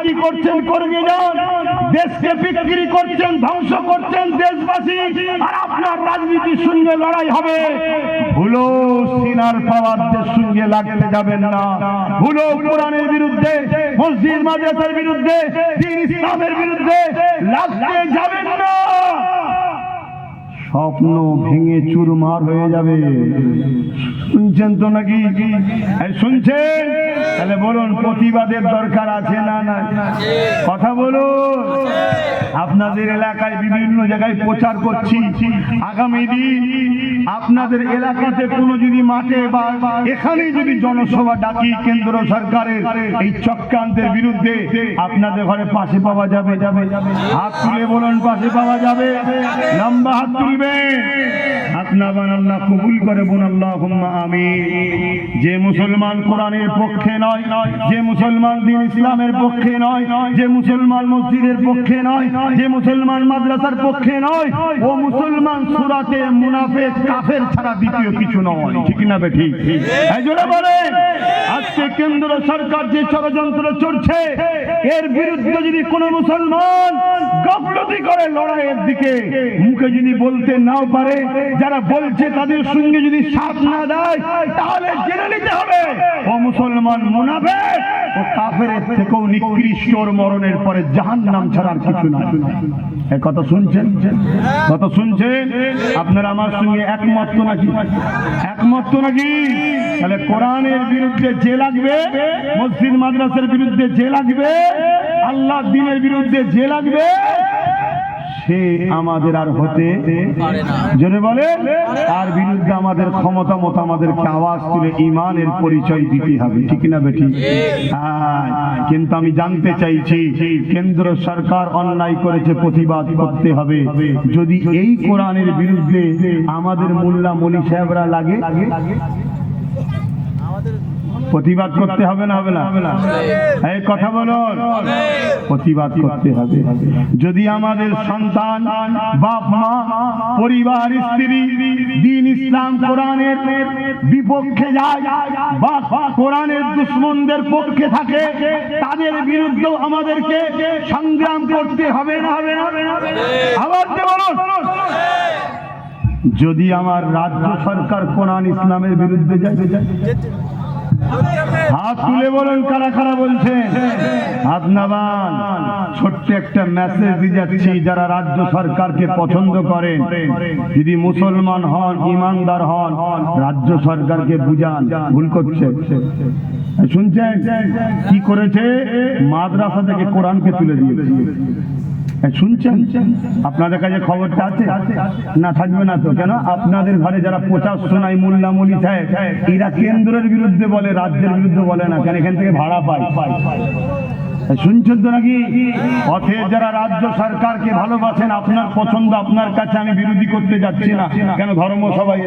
রাজনীতি করছেন কর্মী যান, দেশকে বিক্রি করছেন, ধ্বংস করছেন দেশবাসী, আর আপনার রাজনীতির সঙ্গে লড়াই হবে। ভুলো সিনার পাওয়ারদের সঙ্গে লাগতে যাবেন না। ভুলো কোরআনের বিরুদ্ধে, মসজিদ মাদ্রাসার বিরুদ্ধে, দ্বীন ইসলামের বিরুদ্ধে লাগতে যাবেন না। স্বপ্ন ভেঙে চুরমার হয়ে যাবে। শুনছেন তো নাকি? শুনছেন? তাহলে বলুন প্রতিবাদের দরকার আছে না না? কথা বলুন। আপনাদের এলাকায় বিভিন্ন জায়গায় প্রচার করছি, আগামী দিন আপনাদের এলাকাতে কোনো যদি মাঠে বা এখানে যদি জনসভা ডাকি কেন্দ্র সরকারের এই চক্রান্তের বিরুদ্ধে, আপনাদের ঘরে পাশে পাওয়া যাবে। হাত তুলে বলুন পাশে পাওয়া যাবে। লম্বা হাত তুলবে। আল্লাহ কবুল করে বলুন আল্লাহুম্মা আমিন। যে মুসলমান কোরআনের পক্ষে নয়, যে মুসলমান দ্বীন ইসলামের পক্ষে নয়, যে মুসলমান মসজিদের পক্ষে নয়, যে মুসলমান মাদ্রাসার পক্ষে নয়, ও মুসলমান সূরাতে মুনাফিক কাফের ছাড়া দ্বিতীয় কিছু নয়। ঠিক না বে ঠিক? এই জোরে বলেন। আজকে কেন্দ্র সরকার যে ষড়যন্ত্র চলছে, এর বিরুদ্ধে যদি কোনো মুসলমান গাফলতি করে লড়াইয়ের দিকে মুখে যদি বলতে নাও পারে, যারা বলছে তাদের সঙ্গে যদি সাথ না দেয়, তাহলে জেনে নিতে হবে ও মুসলমান মুনাফিক ও কাফেরের থেকেও নিকৃষ্ট, মরণের পরে জাহান্নাম ছাড়ার কিছু না। এই কথা শুনছেন? কথা শুনছেন? আপনারা আমার সঙ্গে একমত তো নাকি? একমত তো নাকি? তাহলে কোরআনের বিরুদ্ধে যে লাগবে, মসজিদ মাদ্রাসার বিরুদ্ধে যে লাগবে, আল্লাহ দ্বীনের বিরুদ্ধে যে লাগবে, সে আমাদের আর হতে পারে না। জোরে বলে। তার বিরুদ্ধে আমাদের ক্ষমতা মতো আমাদেরকে আওয়াজ তুলে ঈমানের পরিচয় দিতে হবে। ঠিক না বেটি? কিন্তু আমি জানতে চাইছি, কেন্দ্র সরকার অন্যায় করেছে, প্রতিবাদ করতে হবে। যদি এই কোরআনের বিরুদ্ধে আমাদের মোল্লা মলি সাহেবরা লাগে, প্রতিবাদ করতে হবে না? হবে না? এই কথা বলুন। প্রতিবাদ করতে হবে। যদি আমাদের সন্তান, বাপ মা, পরিবার, স্ত্রী দ্বীন ইসলাম কোরআনের বিপক্ষে যায় বা কোরআনের দুশমনদের পক্ষে থাকে, তাদের বিরুদ্ধে আমাদেরকে সংগ্রাম করতে হবে না? হবে না? আবার বলুন। যদি আমার রাজ্য সরকার কোরআন ইসলামের বিরুদ্ধে যায়, হাত তুলে বলুন কারা কারা বলছেন। হাত নামান। ছোট্ট একটা মেসেজ দিয়ে যাচ্ছি, যারা রাজ্য সরকারকে পছন্দ করেন, যদি মুসলমান হন, ইমানদার হন, রাজ্য সরকারকে বুঝান ভুল করছে। শুনছেন কি করেছে? মাদ্রাসা থেকে কোরআনকে তুলে দিয়েছে। শুনছেন? আপনাদের কাছে খবরটা আছে না? থাকবে না তো? কেন? আপনাদের ঘরে যারা প্রচার শোনায় মোল্লা মলি সাহেব, এরা কেন্দ্রের বিরুদ্ধে বলে, রাজ্যের বিরুদ্ধে বলে না। কেন? এখান থেকে ভাড়া পায়। শুনছেন তো নাকি? পথে যারা রাজ্য সরকারকে ভালোবাসেন, আপনার পছন্দ, আপনার কাছে আমি বিরোধী করতে যাচ্ছি না। কেন? ধর্ম সবাই